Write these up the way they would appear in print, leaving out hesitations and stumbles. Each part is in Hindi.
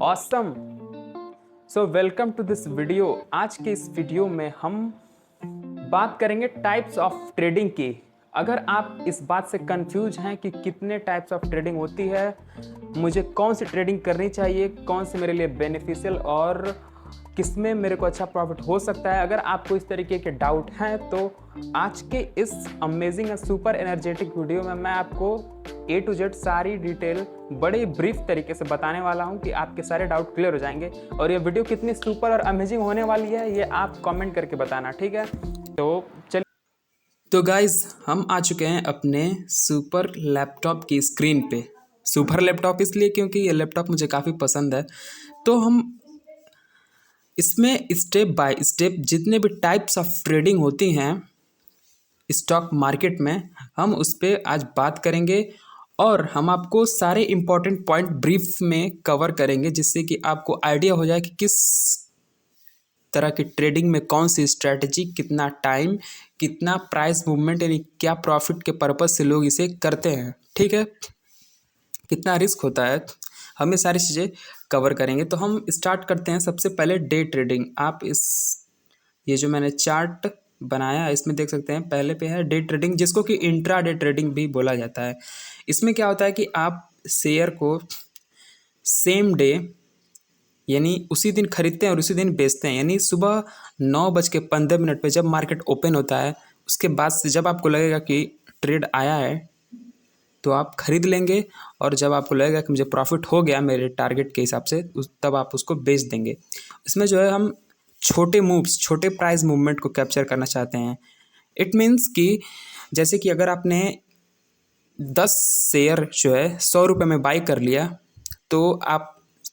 Awesome. So welcome to this video. आज के इस वीडियो में हम बात करेंगे टाइप्स ऑफ ट्रेडिंग की। अगर आप इस बात से कंफ्यूज हैं कि कितने टाइप्स ऑफ ट्रेडिंग होती है, मुझे कौन सी ट्रेडिंग करनी चाहिए, कौन सी मेरे लिए बेनिफिशियल और किसमें मेरे को अच्छा प्रॉफिट हो सकता है, अगर आपको इस तरीके के डाउट हैं तो आज के इस amazing and super energetic video में मैं आपको A to Z सारी डिटेल बड़े ब्रीफ तरीके से बताने वाला हूं कि आपके सारे डाउट क्लियर हो जाएंगे। और ये वीडियो कितनी सुपर और अमेजिंग होने वाली है ये आप कमेंट करके बताना, ठीक है? तो चलिए। तो गाइज, हम आ चुके हैं अपने सुपर लैपटॉप की स्क्रीन पे। सुपर लैपटॉप इसलिए क्योंकि ये लैपटॉप मुझे काफ़ी पसंद है। तो हम इसमें स्टेप बाय स्टेप जितने भी टाइप्स ऑफ ट्रेडिंग होती हैं स्टॉक मार्केट में, हम उस पर आज बात करेंगे और हम आपको सारे इम्पोर्टेंट पॉइंट ब्रीफ में कवर करेंगे, जिससे कि आपको आइडिया हो जाए कि किस तरह की ट्रेडिंग में कौन सी स्ट्रैटेजी, कितना टाइम, कितना प्राइस मूवमेंट, यानी क्या प्रॉफिट के पर्पज से लोग इसे करते हैं, ठीक है? कितना रिस्क होता है, हम ये सारी चीज़ें कवर करेंगे। तो हम स्टार्ट करते हैं सबसे पहले डे ट्रेडिंग। आप ये जो मैंने चार्ट बनाया इसमें देख सकते हैं, पहले पे है डे ट्रेडिंग, जिसको कि इंट्रा डे ट्रेडिंग भी बोला जाता है। इसमें क्या होता है कि आप शेयर को सेम डे यानी उसी दिन खरीदते हैं और उसी दिन बेचते हैं। यानी सुबह 9:15 पे जब मार्केट ओपन होता है, उसके बाद से जब आपको लगेगा कि ट्रेड आया है तो आप खरीद लेंगे, और जब आपको लगेगा कि मुझे प्रॉफिट हो गया मेरे टारगेट के हिसाब से, तब आप उसको बेच देंगे। इसमें जो है हम छोटे मूव्स, छोटे प्राइस मूवमेंट को कैप्चर करना चाहते हैं। इट मीन्स कि जैसे कि अगर आपने 10 शेयर जो है 100 रुपये में बाई कर लिया, तो आप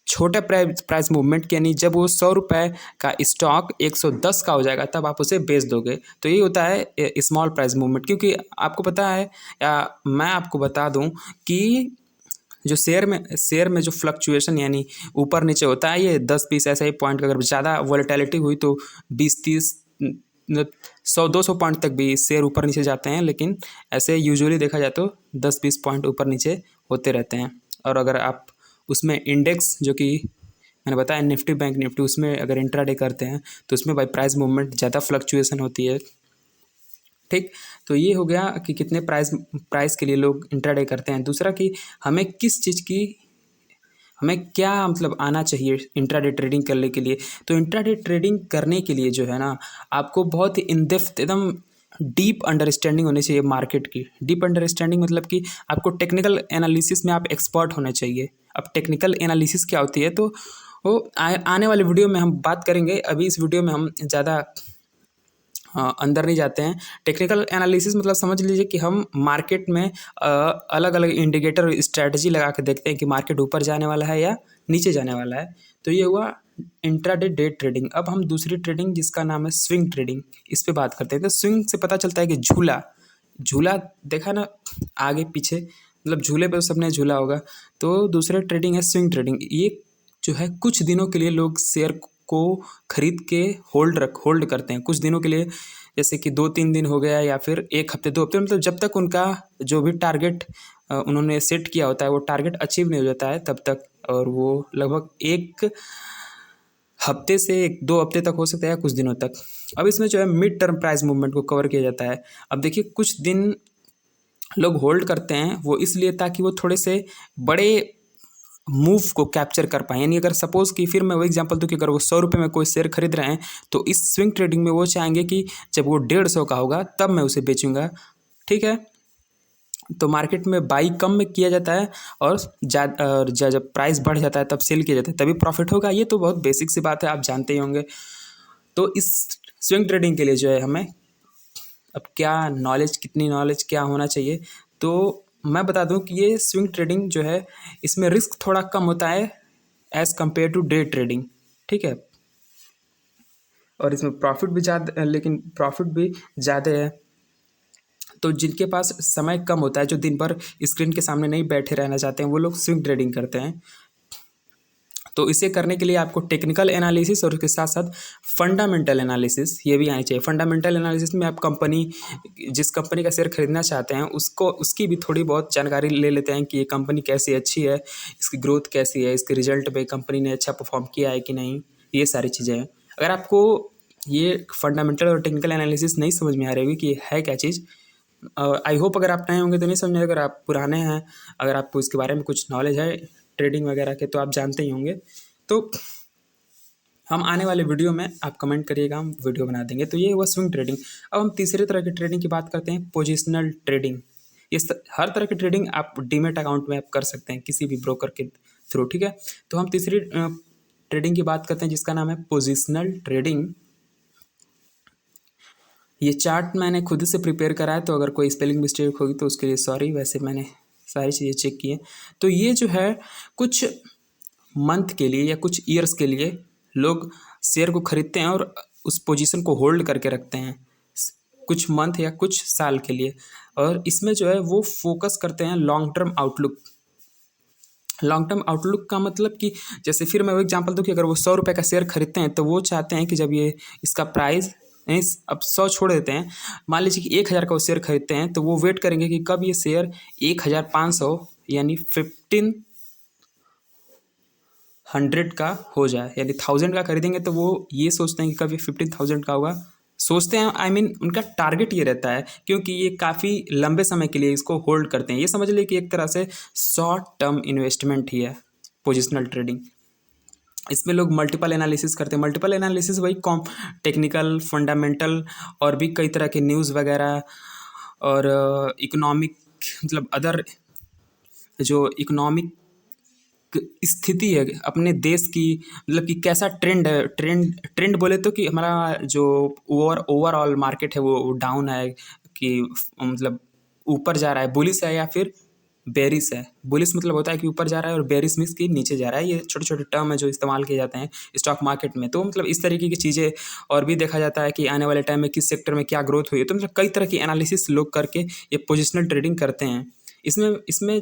छोटे प्राइस मूवमेंट यानी जब वो 100 रुपये का स्टॉक 110 का हो जाएगा तब आप उसे बेच दोगे। तो ये होता है स्मॉल प्राइस मूवमेंट। क्योंकि आपको पता है, या मैं आपको बता दूं कि जो शेयर में जो फ्लक्चुएशन यानी ऊपर नीचे होता है, ये 10-20 ऐसा ही पॉइंट, अगर ज़्यादा वॉलेटिलिटी हुई तो 20-30 100-200 पॉइंट तक भी शेयर ऊपर नीचे जाते हैं। लेकिन ऐसे यूजुअली देखा जाए तो 10-20 पॉइंट ऊपर नीचे होते रहते हैं। और अगर आप उसमें इंडेक्स, जो कि मैंने बताया निफ्टी, बैंक निफ्टी, उसमें अगर इंट्राडे करते हैं तो उसमें बाई प्राइस मूवमेंट ज़्यादा फ्लक्चुएशन होती है, ठीक? तो ये हो गया कि कितने प्राइस के लिए लोग इंट्राडे करते हैं। दूसरा कि हमें किस चीज़ की, हमें क्या मतलब आना चाहिए इंट्राडे ट्रेडिंग करने के लिए। तो इंट्राडे ट्रेडिंग करने के लिए जो है ना, आपको बहुत ही इन डेप्थ, एकदम डीप अंडरस्टैंडिंग होनी चाहिए मार्केट की। डीप अंडरस्टैंडिंग मतलब कि आपको टेक्निकल एनालिसिस में आप एक्सपर्ट होने चाहिए। अब टेक्निकल एनालिसिस क्या होती है तो वो आने वाले वीडियो में हम बात करेंगे। अभी इस वीडियो में हम ज़्यादा अंदर नहीं जाते हैं। टेक्निकल एनालिसिस मतलब समझ लीजिए कि हम मार्केट में अलग अलग इंडिकेटर और स्ट्रैटेजी लगा के देखते हैं कि मार्केट ऊपर जाने वाला है या नीचे जाने वाला है। तो ये हुआ इंट्राडे डे ट्रेडिंग। अब हम दूसरी ट्रेडिंग जिसका नाम है स्विंग ट्रेडिंग, इस पर बात करते हैं। तो स्विंग से पता चलता है कि झूला झूला देखा ना, आगे पीछे, मतलब झूले पर सबने झूला होगा। तो दूसरा ट्रेडिंग है स्विंग ट्रेडिंग। ये जो है कुछ दिनों के लिए लोग शेयर को खरीद के होल्ड करते हैं कुछ दिनों के लिए, जैसे कि 2-3 दिन हो गया या फिर 1 हफ्ते 2 हफ्ते, मतलब जब तक उनका जो भी टारगेट उन्होंने सेट किया होता है वो टारगेट अचीव नहीं हो जाता है तब तक। और वो लगभग 1 हफ्ते से 1-2 हफ्ते तक हो सकता है, कुछ दिनों तक। अब इसमें जो है मिड टर्म प्राइस मूवमेंट को कवर किया जाता है। अब देखिए, कुछ दिन लोग होल्ड करते हैं वो इसलिए ताकि वो थोड़े से बड़े मूव को कैप्चर कर पाए। यानी अगर सपोज कि, फिर मैं वो एग्जांपल दूं कि अगर वो 100 रुपये में कोई शेयर खरीद रहे हैं तो इस स्विंग ट्रेडिंग में वो चाहेंगे कि जब वो 150 का होगा तब मैं उसे बेचूंगा, ठीक है? तो मार्केट में बाई कम में किया जाता है और जब प्राइस बढ़ जाता है तब सेल किया जाता है, तभी प्रॉफिट होगा। ये तो बहुत बेसिक सी बात है, आप जानते ही होंगे। तो इस स्विंग ट्रेडिंग के लिए जो है हमें अब क्या नॉलेज, कितनी नॉलेज क्या होना चाहिए, तो मैं बता दूं कि ये स्विंग ट्रेडिंग जो है इसमें रिस्क थोड़ा कम होता है as compare to day trading, ठीक है? और इसमें प्रॉफिट भी ज़्यादा, लेकिन प्रॉफिट भी ज़्यादा है। तो जिनके पास समय कम होता है, जो दिन भर स्क्रीन के सामने नहीं बैठे रहना चाहते हैं, वो लोग स्विंग ट्रेडिंग करते हैं। तो इसे करने के लिए आपको टेक्निकल एनालिसिस और उसके साथ साथ फंडामेंटल एनालिसिस ये भी आनी चाहिए। फंडामेंटल एनालिसिस में आप जिस कंपनी का शेयर खरीदना चाहते हैं उसकी भी थोड़ी बहुत जानकारी ले लेते हैं कि ये कंपनी कैसी अच्छी है, इसकी ग्रोथ कैसी है, इसके रिजल्ट पे कंपनी ने अच्छा परफॉर्म किया है कि नहीं, ये सारी चीज़ें हैं। अगर आपको ये फंडामेंटल और टेक्निकल एनालिसिस नहीं समझ में आ रही होगी कि ये है क्या चीज़, आई होप अगर आप नए होंगे तो नहीं समझ में, अगर आप पुराने हैं, अगर आपको इसके बारे में कुछ नॉलेज है ट्रेडिंग वगैरह के, तो आप जानते ही होंगे। तो हम आने वाले वीडियो में आप कमेंट करिएगा, हम वीडियो बना देंगे। तो ये हुआ स्विंग ट्रेडिंग। अब हम तीसरे तरह की ट्रेडिंग की बात करते हैं, पोजिशनल ट्रेडिंग। हर तरह की ट्रेडिंग आप डीमेट अकाउंट में आप कर सकते हैं किसी भी ब्रोकर के थ्रू, ठीक है। तो हम तीसरी ट्रेडिंग की बात करते हैं जिसका नाम है पोजिशनल ट्रेडिंग। ये चार्ट मैंने खुद से प्रिपेयर करा है, तो अगर कोई स्पेलिंग मिस्टेक होगी तो उसके लिए सॉरी, वैसे मैंने सारी चीज़ें चेक की हैं। तो ये जो है कुछ मंथ के लिए या कुछ ईयर्स के लिए लोग शेयर को खरीदते हैं और उस पोजीशन को होल्ड करके रखते हैं कुछ मंथ या कुछ साल के लिए, और इसमें जो है वो फोकस करते हैं long term outlook. Long term outlook का मतलब कि जैसे फिर मैं वो एग्जांपल दूं कि अगर वो 100 रुपये का शेयर खरीदते हैं तो वो चाहते हैं कि जब ये इसका प्राइस अब 100 छोड़ देते हैं, मान लीजिए कि 1000 का वो शेयर खरीदते हैं, तो वो वेट करेंगे कि कब ये शेयर 1500 यानी 1500 का हो जाए, यानी 1000 का खरीदेंगे तो वो ये सोचते हैं कि कब ये 15000 का होगा। सोचते हैं, आई मीन उनका टारगेट ये रहता है, क्योंकि ये काफ़ी लंबे समय के लिए इसको होल्ड करते हैं। ये समझ लीजिए कि एक तरह से शॉर्ट टर्म इन्वेस्टमेंट ही है पोजिशनल ट्रेडिंग। इसमें लोग मल्टीपल एनालिसिस करते हैं। मल्टीपल एनालिसिस वही टेक्निकल, फंडामेंटल और भी कई तरह के न्यूज़ वगैरह और इकोनॉमिक, मतलब अदर जो इकोनॉमिक स्थिति है अपने देश की, मतलब कि कैसा ट्रेंड है, ट्रेंड बोले तो कि हमारा जो ओवरऑल मार्केट है वो डाउन है कि मतलब ऊपर जा रहा है, बुलिश है या फिर बेरिश है। बुलिश मतलब होता है कि ऊपर जा रहा है और बेरिश मीन्स कि नीचे जा रहा है। ये छोटे छोटे टर्म है जो इस्तेमाल किए जाते हैं स्टॉक मार्केट में। तो मतलब इस तरीके की चीज़ें, और भी देखा जाता है कि आने वाले टाइम में किस सेक्टर में क्या ग्रोथ हुई है। तो मतलब कई तरह की एनालिसिस लोग करके ये पोजिशनल ट्रेडिंग करते हैं। इसमें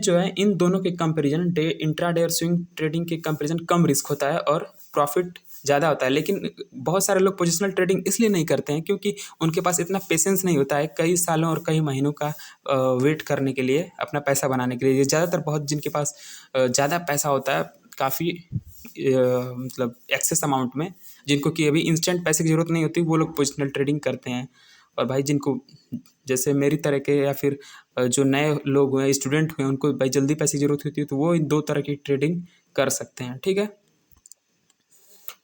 जो है इन दोनों के कंपैरिजन इंट्राडे और स्विंग ट्रेडिंग के कंपैरिजन कम रिस्क होता है और प्रॉफिट ज़्यादा होता है। लेकिन बहुत सारे लोग पोजिशनल ट्रेडिंग इसलिए नहीं करते हैं क्योंकि उनके पास इतना पेशेंस नहीं होता है कई सालों और कई महीनों का वेट करने के लिए, अपना पैसा बनाने के लिए। ज़्यादातर बहुत जिनके पास ज़्यादा पैसा होता है, काफ़ी मतलब एक्सेस अमाउंट में, जिनको कि अभी इंस्टेंट पैसे की ज़रूरत नहीं होती, वो लोग पोजिशनल ट्रेडिंग करते हैं। और भाई जिनको जैसे मेरी तरह के या फिर जो नए लोग हुए, स्टूडेंट हुए, उनको भाई जल्दी पैसे की ज़रूरत होती है, तो वो इन दो तरह की ट्रेडिंग कर सकते हैं, ठीक है।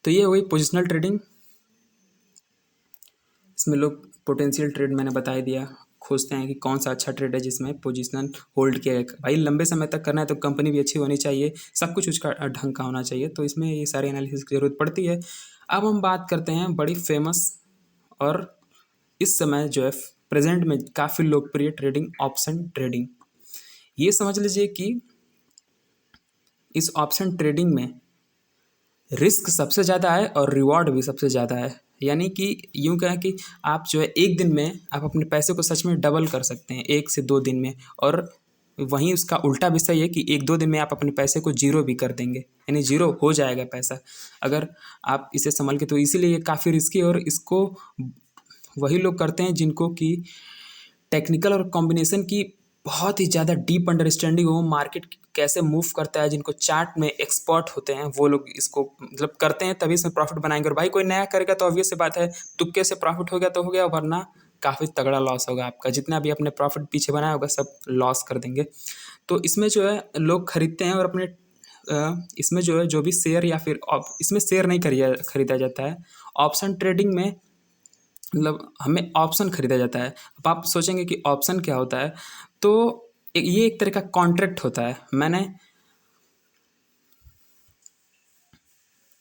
तो ये हुई पोजिशनल ट्रेडिंग। इसमें लोग पोटेंशियल ट्रेड मैंने बता ही दिया, खोजते हैं कि कौन सा अच्छा ट्रेड है जिसमें पोजिशनल होल्ड किया है। भाई लंबे समय तक करना है तो कंपनी भी अच्छी होनी चाहिए, सब कुछ उसका ढंग का होना चाहिए, तो इसमें ये सारे एनालिसिस की ज़रूरत पड़ती है। अब हम बात करते हैं बड़ी फेमस और इस समय जो है प्रेजेंट में काफ़ी लोकप्रिय ट्रेडिंग, ऑप्शन ट्रेडिंग। ये समझ लीजिए कि इस ऑप्शन ट्रेडिंग में रिस्क सबसे ज़्यादा है और रिवॉर्ड भी सबसे ज़्यादा है। यानी कि यूँ कहें कि आप जो है एक दिन में आप अपने पैसे को सच में डबल कर सकते हैं, 1 से 2 दिन में। और वहीं उसका उल्टा भी सही है कि 1-2 दिन में आप अपने पैसे को जीरो भी कर देंगे, यानी जीरो हो जाएगा पैसा अगर आप इसे संभल के। तो इसीलिए ये काफ़ी रिस्की है और इसको वही लोग करते हैं जिनको कि टेक्निकल और कॉम्बिनेशन की बहुत ही ज़्यादा डीप अंडरस्टैंडिंग हो, मार्केट कैसे मूव करता है, जिनको चार्ट में एक्सपर्ट होते हैं, वो लोग इसको मतलब करते हैं, तभी इसमें प्रॉफिट बनाएंगे। और भाई कोई नया करेगा तो ऑब्वियस सी बात है, तुक्के से प्रॉफिट हो गया तो हो गया, वरना काफ़ी तगड़ा लॉस होगा आपका। जितना भी अपने प्रॉफिट पीछे बनाया होगा सब लॉस कर देंगे। तो इसमें जो है लोग खरीदते हैं और अपने इसमें जो है जो भी शेयर या फिर इसमें शेयर नहीं खरीदा जाता है। ऑप्शन ट्रेडिंग में मतलब हमें ऑप्शन खरीदा जाता है। अब आप सोचेंगे कि ऑप्शन क्या होता है, तो ये एक तरह का कॉन्ट्रैक्ट होता है। मैंने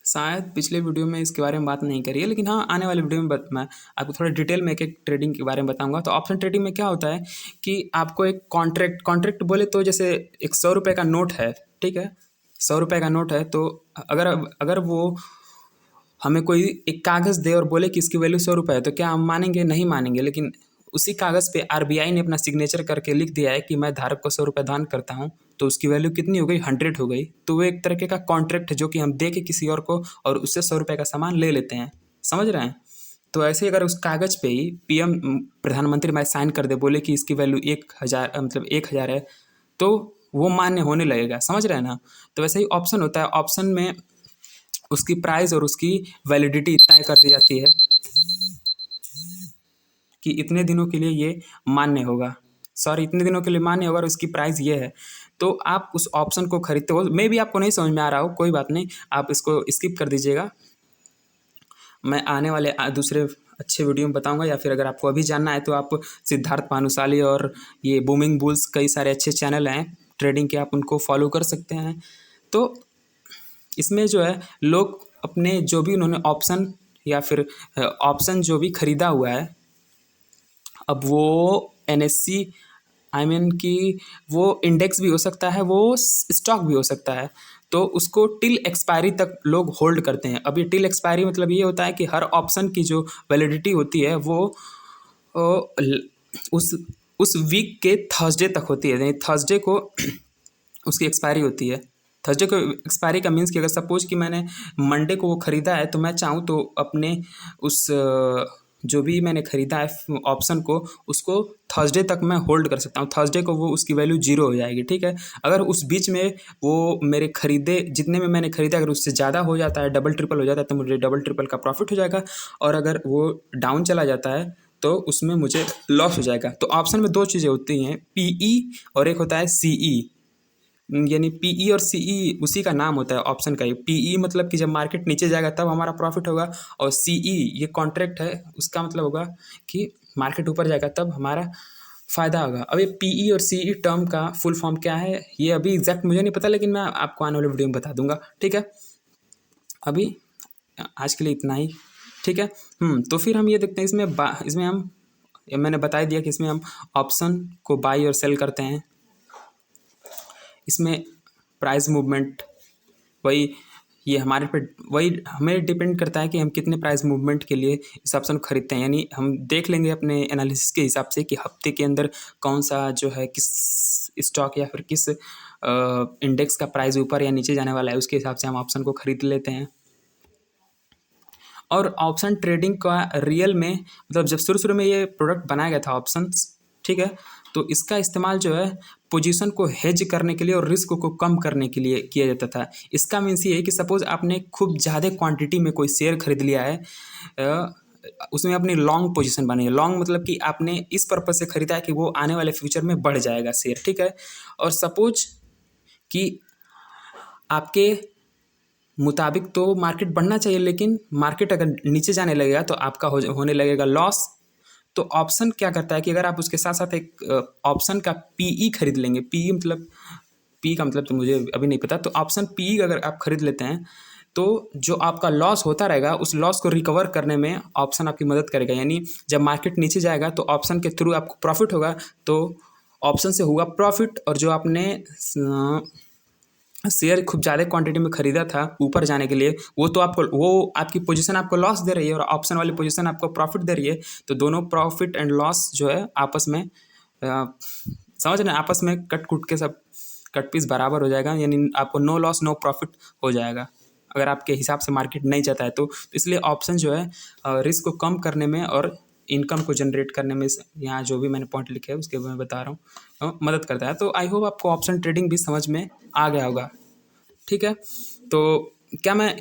शायद पिछले वीडियो में इसके बारे में बात नहीं करी है, लेकिन हाँ आने वाले वीडियो में मैं आपको थोड़ा डिटेल में एक ट्रेडिंग के बारे में बताऊंगा। तो ऑप्शन ट्रेडिंग में क्या होता है कि आपको एक कॉन्ट्रैक्ट बोले तो जैसे एक 100 रुपये का नोट है, ठीक है, 100 रुपये का नोट है, तो अगर वो हमें कोई एक कागज़ दे और बोले कि इसकी वैल्यू 100 रुपये है, तो क्या हम मानेंगे? नहीं मानेंगे। लेकिन उसी कागज़ पे आरबीआई ने अपना सिग्नेचर करके लिख दिया है कि मैं धारक को 100 रुपये दान करता हूँ, तो उसकी वैल्यू कितनी हो गई, 100 हो गई। तो वो एक तरीके का कॉन्ट्रैक्ट है जो कि हम दे के किसी और को और उससे 100 रुपये का सामान ले लेते हैं, समझ रहे हैं। तो ऐसे ही अगर उस कागज़ पे ही पीएम प्रधानमंत्री हमारे साइन कर दे, बोले कि इसकी वैल्यू 1000 मतलब 1000 है, तो वो मान्य होने लगेगा, समझ रहे हैं ना। तो वैसे ही ऑप्शन होता है, ऑप्शन में उसकी प्राइस और उसकी वैलिडिटी तय कर दी जाती है कि इतने दिनों के लिए ये मान्य होगा, सॉरी इतने दिनों के लिए मान्य होगा और उसकी प्राइस ये है। तो आप उस ऑप्शन को खरीदते हो, मे भी आपको नहीं समझ में आ रहा हो, कोई बात नहीं, आप इसको स्किप कर दीजिएगा। मैं आने वाले दूसरे अच्छे वीडियो में बताऊंगा, या फिर अगर आपको अभी जानना है तो आप सिद्धार्थ भानुशाली और ये बूमिंग बुल्स कई सारे अच्छे चैनल हैं ट्रेडिंग के, आप उनको फॉलो कर सकते हैं। तो इसमें जो है लोग अपने जो भी उन्होंने ऑप्शन या फिर ऑप्शन जो भी खरीदा हुआ है, अब वो एनएससी आई मीन कि वो इंडेक्स भी हो सकता है, वो स्टॉक भी हो सकता है, तो उसको टिल एक्सपायरी तक लोग होल्ड करते हैं। अब ये टिल एक्सपायरी मतलब ये होता है कि हर ऑप्शन की जो वैलिडिटी होती है वो उस उस वीक के थर्सडे तक होती है, यानी थर्सडे को उसकी एक्सपायरी होती है। थर्सडे को एक्सपायरी का मीन्स कि अगर सपोज कि मैंने मंडे को वो ख़रीदा है, तो मैं चाहूँ तो अपने उस जो भी मैंने ख़रीदा है ऑप्शन को, उसको थर्सडे तक मैं होल्ड कर सकता हूँ। थर्सडे को वो उसकी वैल्यू 0 हो जाएगी, ठीक है। अगर उस बीच में वो मेरे ख़रीदे जितने में मैंने ख़रीदा अगर उससे ज़्यादा हो जाता है, डबल ट्रिपल हो जाता है, तो मुझे डबल ट्रिपल का प्रॉफिट हो जाएगा। और अगर वो डाउन चला जाता है तो उसमें मुझे लॉस हो जाएगा। तो ऑप्शन में दो चीज़ें होती हैं, पीई और एक होता है सीई, यानी पीई और सीई उसी का नाम होता है ऑप्शन का ही। पीई मतलब कि जब मार्केट नीचे जाएगा तब हमारा प्रॉफिट होगा, और सीई ये कॉन्ट्रैक्ट है, उसका मतलब होगा कि मार्केट ऊपर जाएगा तब हमारा फ़ायदा होगा। अब ये पीई और सीई टर्म का फुल फॉर्म क्या है ये अभी एग्जैक्ट मुझे नहीं पता, लेकिन मैं आपको आने वाले वीडियो में बता दूंगा, ठीक है। अभी आज के लिए इतना ही, ठीक है। तो फिर हम ये देखते हैं इसमें हम मैंने बता ही दिया कि इसमें हम ऑप्शन को बाई और सेल करते हैं। इसमें प्राइस मूवमेंट वही ये हमारे पे वही हमें डिपेंड करता है कि हम कितने प्राइस मूवमेंट के लिए इस ऑप्शन को खरीदते हैं। यानी हम देख लेंगे अपने एनालिसिस के हिसाब से कि हफ्ते के अंदर कौन सा जो है किस स्टॉक या फिर किस इंडेक्स का प्राइस ऊपर या नीचे जाने वाला है, उसके हिसाब से हम ऑप्शन को खरीद लेते हैं। और ऑप्शन ट्रेडिंग का रियल में मतलब जब शुरू में ये प्रोडक्ट बनाया गया था ऑप्शंस, ठीक है, तो इसका इस्तेमाल जो है पोजीशन को हेज करने के लिए और रिस्क को कम करने के लिए किया जाता था। इसका मीन्स ये है कि सपोज आपने खूब ज़्यादा क्वांटिटी में कोई शेयर खरीद लिया है, उसमें अपनी लॉन्ग पोजीशन बनी है। लॉन्ग मतलब कि आपने इस पर्पज़ से खरीदा है कि वो आने वाले फ्यूचर में बढ़ जाएगा शेयर, ठीक है। और सपोज कि आपके मुताबिक तो मार्केट बढ़ना चाहिए, लेकिन मार्केट अगर नीचे जाने लगेगा तो आपका होने लगेगा लॉस। तो ऑप्शन क्या करता है कि अगर आप उसके साथ साथ एक ऑप्शन का पीई खरीद लेंगे, पीई मतलब पी का मतलब तो मुझे अभी नहीं पता, तो ऑप्शन पीई अगर आप खरीद लेते हैं तो जो आपका लॉस होता रहेगा उस लॉस को रिकवर करने में ऑप्शन आपकी मदद करेगा। यानी जब मार्केट नीचे जाएगा तो ऑप्शन के थ्रू आपको प्रॉफिट होगा, तो ऑप्शन से होगा प्रॉफिट, और जो आपने शेयर खूब ज़्यादा क्वांटिटी में खरीदा था ऊपर जाने के लिए, वो आपकी पोजीशन आपको लॉस दे रही है और ऑप्शन वाली पोजीशन आपको प्रॉफिट दे रही है। तो दोनों प्रॉफिट एंड लॉस जो है आपस में समझ रहे हैं, आपस में कट कुट के सब कट पीस बराबर हो जाएगा, यानी आपको नो लॉस नो प्रॉफिट हो जाएगा अगर आपके हिसाब से मार्केट नहीं जाता है तो। इसलिए ऑप्शन जो है रिस्क को कम करने में और इनकम को जनरेट करने में, यहाँ जो भी मैंने पॉइंट लिखे हैं उसके मैं बता रहा हूँ, मदद करता है। तो आई होप आपको ऑप्शन ट्रेडिंग भी समझ में आ गया होगा, ठीक है। तो क्या मैं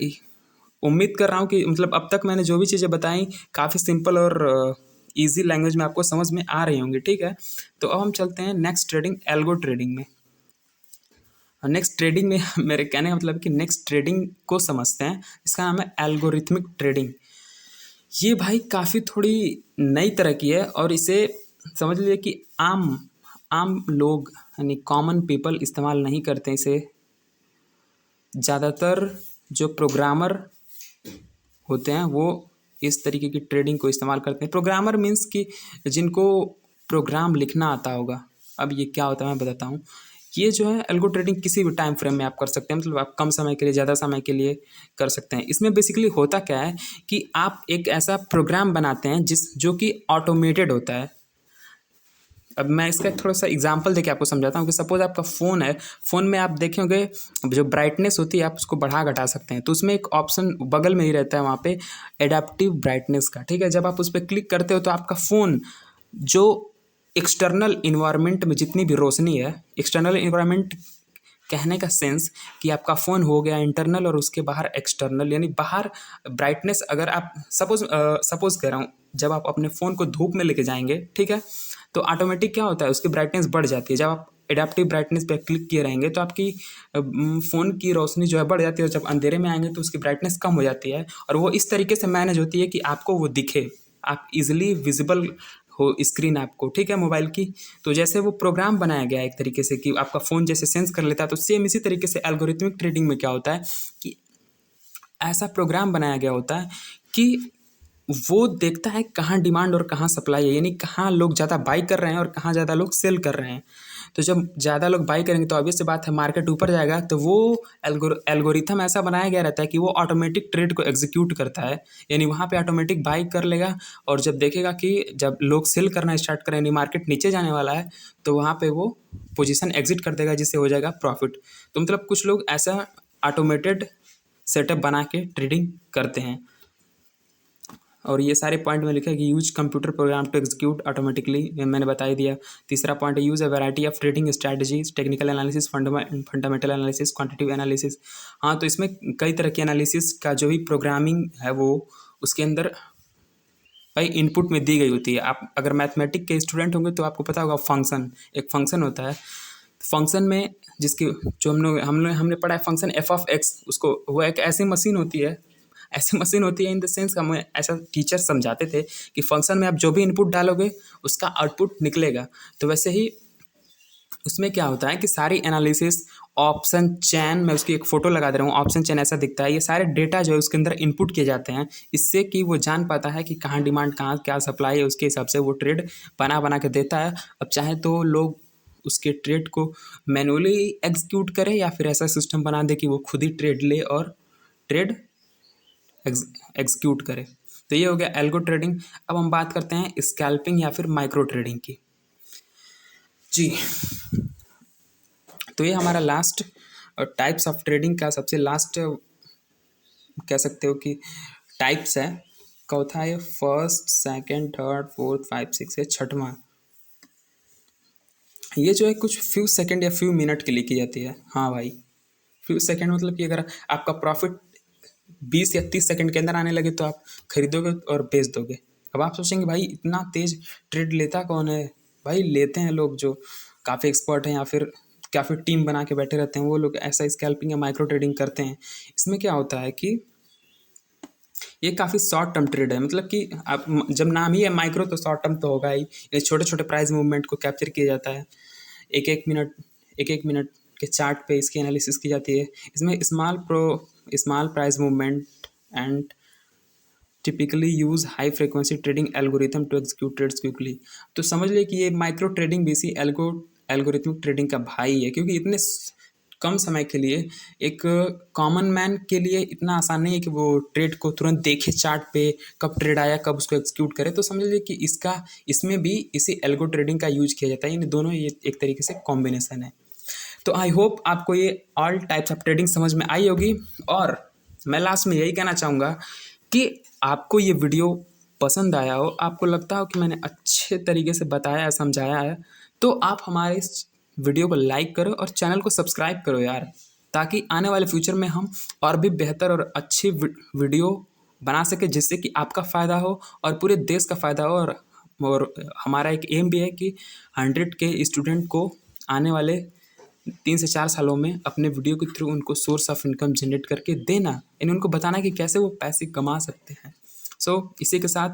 उम्मीद कर रहा हूँ कि मतलब अब तक मैंने जो भी चीज़ें बताई काफ़ी सिंपल और इजी लैंग्वेज में आपको समझ में आ रही होंगी, ठीक है। तो अब हम चलते हैं नेक्स्ट ट्रेडिंग, एल्गो ट्रेडिंग में। नेक्स्ट ट्रेडिंग में मेरे कहने का मतलब कि नेक्स्ट ट्रेडिंग को समझते हैं, इसका नाम है एल्गोरिथमिक ट्रेडिंग। ये भाई काफ़ी थोड़ी नई तरह की है और इसे समझ लीजिए कि आम लोग यानी कॉमन पीपल इस्तेमाल नहीं करते इसे। ज़्यादातर जो प्रोग्रामर होते हैं वो इस तरीके की ट्रेडिंग को इस्तेमाल करते हैं। प्रोग्रामर मीन्स कि जिनको प्रोग्राम लिखना आता होगा। अब ये क्या होता है मैं बताता हूँ। ये जो है एल्गो ट्रेडिंग किसी भी टाइम फ्रेम में आप कर सकते हैं, मतलब आप कम समय के लिए ज़्यादा समय के लिए कर सकते हैं। इसमें बेसिकली होता क्या है कि आप एक ऐसा प्रोग्राम बनाते हैं जो कि ऑटोमेटेड होता है। अब मैं इसका थोड़ा सा एग्जांपल देके आपको समझाता हूँ कि सपोज आपका फ़ोन है, फ़ोन में आप देखे होंगे जो ब्राइटनेस होती है आप उसको बढ़ा घटा सकते हैं, तो उसमें एक ऑप्शन बगल में ही रहता है वहाँ पे एडाप्टिव ब्राइटनेस का, ठीक है। जब आप उस पर क्लिक करते हो तो आपका फ़ोन जो एक्सटर्नल इन्वायरमेंट में जितनी भी रोशनी है, एक्सटर्नल इन्वायरमेंट कहने का सेंस कि आपका फ़ोन हो गया इंटरनल और उसके बाहर एक्सटर्नल, यानी बाहर ब्राइटनेस अगर आप सपोज कह रहा हूँ, जब आप अपने फ़ोन को धूप में लेके जाएंगे, ठीक है, तो ऑटोमेटिक क्या होता है उसकी ब्राइटनेस बढ़ जाती है। जब आप एडाप्टिव ब्राइटनेस पे क्लिक किए रहेंगे तो आपकी फ़ोन की रोशनी जो है बढ़ जाती है, और जब अंधेरे में आएंगे तो उसकी ब्राइटनेस कम हो जाती है, और वो इस तरीके से मैनेज होती है कि आपको वो दिखे, आप इजिली विजिबल हो स्क्रीन आपको, ठीक है, मोबाइल की। तो जैसे वो प्रोग्राम बनाया गया है एक तरीके से कि आपका फ़ोन जैसे सेंस कर लेता है, तो सेम इसी तरीके से एल्गोरिथमिक ट्रेडिंग में क्या होता है कि ऐसा प्रोग्राम बनाया गया होता है कि वो देखता है कहाँ डिमांड और कहाँ सप्लाई है, यानी कहाँ लोग ज़्यादा बाई कर रहे हैं और कहाँ ज़्यादा लोग सेल कर रहे हैं। तो जब ज़्यादा लोग बाई करेंगे तो ऑब्वियस सी बात है मार्केट ऊपर जाएगा, तो वो एल्गोरिथम ऐसा बनाया गया रहता है कि वो ऑटोमेटिक ट्रेड को एग्जीक्यूट करता है, यानी वहाँ पे ऑटोमेटिक बाई कर लेगा, और जब देखेगा कि जब लोग सेल करना स्टार्ट करें यानी मार्केट नीचे जाने वाला है, तो वहाँ पे वो पोजीशन एग्जिट कर देगा, जिससे हो जाएगा प्रॉफिट। तो मतलब कुछ लोग ऐसा ऑटोमेटेड सेटअप बना के ट्रेडिंग करते हैं, और ये सारे पॉइंट में लिखा है कि use computer program to execute automatically, मैंने बता ही दिया। तीसरा पॉइंट है use a variety of trading strategies, technical analysis, fundamental analysis, quantitative analysis. हाँ, तो इसमें कई तरह की एनालिसिस का जो भी प्रोग्रामिंग है वो उसके अंदर भाई इनपुट में दी गई होती है। आप अगर मैथमेटिक के स्टूडेंट होंगे तो आपको पता होगा फंक्शन, एक फंक्शन होता है, फंक्शन में जिसकी जो हमने पढ़ा है फंक्शन एफ ऑफ एक्स, उसको वो एक ऐसी मशीन होती है, ऐसी मशीन होती है इन द सेंस हमें ऐसा टीचर समझाते थे कि फंक्शन में आप जो भी इनपुट डालोगे उसका आउटपुट निकलेगा। तो वैसे ही उसमें क्या होता है कि सारी एनालिसिस ऑप्शन चैन, मैं उसकी एक फ़ोटो लगा दे रहा हूँ, ऑप्शन चैन ऐसा दिखता है, ये सारे डेटा जो है उसके अंदर इनपुट किए जाते हैं, इससे कि वो जान पाता है कि कहाँ डिमांड, कहाँ क्या सप्लाई है, उसके हिसाब से वो ट्रेड बना बना के देता है। अब चाहे तो लोग उसके ट्रेड को मैनुअली एग्जीक्यूट करें या फिर ऐसा सिस्टम बना दे कि वो खुद ही ट्रेड ले और ट्रेड एग्जीक्यूट करे। तो ये हो गया एल्गो ट्रेडिंग। अब हम बात करते हैं स्कैल्पिंग या फिर माइक्रो ट्रेडिंग की। जी, तो ये हमारा लास्ट टाइप्स ऑफ ट्रेडिंग का सबसे लास्ट कह सकते हो कि टाइप्स है। चौथा है फर्स्ट, सेकंड, थर्ड, फोर्थ, 5, 6 है छठवां। ये जो है कुछ फ्यू सेकंड या फ्यू मिनट के लिए की जाती है। हाँ भाई, फ्यू सेकंड मतलब कि अगर आपका प्रॉफिट 20 या 30 सेकंड के अंदर आने लगे तो आप खरीदोगे और बेच दोगे। अब आप सोचेंगे भाई इतना तेज ट्रेड लेता कौन है? भाई लेते हैं लोग जो काफ़ी एक्सपर्ट हैं या फिर काफ़ी टीम बना के बैठे रहते हैं, वो लोग ऐसा स्कैल्पिंग या माइक्रो ट्रेडिंग करते हैं। इसमें क्या होता है कि ये काफ़ी शॉर्ट टर्म ट्रेड है, मतलब कि आप जब नाम ही है माइक्रो तो शॉर्ट टर्म तो होगा ही, ये छोटे छोटे प्राइस मूवमेंट को कैप्चर किया जाता है। एक एक मिनट के चार्ट पे इसकी एनालिसिस की जाती है। इसमें small price movement and typically use high frequency trading algorithm to execute trades quickly. तो समझ लिए कि ये माइक्रो ट्रेडिंग भी इसी एल्गोरिथमिक ट्रेडिंग का भाई है, क्योंकि इतने कम समय के लिए एक कॉमन मैन के लिए इतना आसान नहीं है कि वो ट्रेड को तुरंत देखे चार्ट पे कब ट्रेड आया कब उसको एग्जीक्यूट करे। तो समझ लीजिए कि इसमें भी इसी एल्गो ट्रेडिंग का यूज किया जाता है। इन दोनों ये एक तरीके से कॉम्बिनेशन है। तो आई होप आपको ये ऑल टाइप्स ऑफ ट्रेडिंग समझ में आई होगी, और मैं लास्ट में यही कहना चाहूँगा कि आपको ये वीडियो पसंद आया हो, आपको लगता हो कि मैंने अच्छे तरीके से बताया समझाया है, तो आप हमारे इस वीडियो को लाइक करो और चैनल को सब्सक्राइब करो यार, ताकि आने वाले फ्यूचर में हम और भी बेहतर और अच्छी वीडियो बना सके, जिससे कि आपका फ़ायदा हो और पूरे देश का फ़ायदा हो। और हमारा एक एम भी है कि 100 के स्टूडेंट को आने वाले 3 से 4 सालों में अपने वीडियो के थ्रू उनको सोर्स ऑफ इनकम जनरेट करके देना, यानी उनको बताना कि कैसे वो पैसे कमा सकते हैं। सो इसी के साथ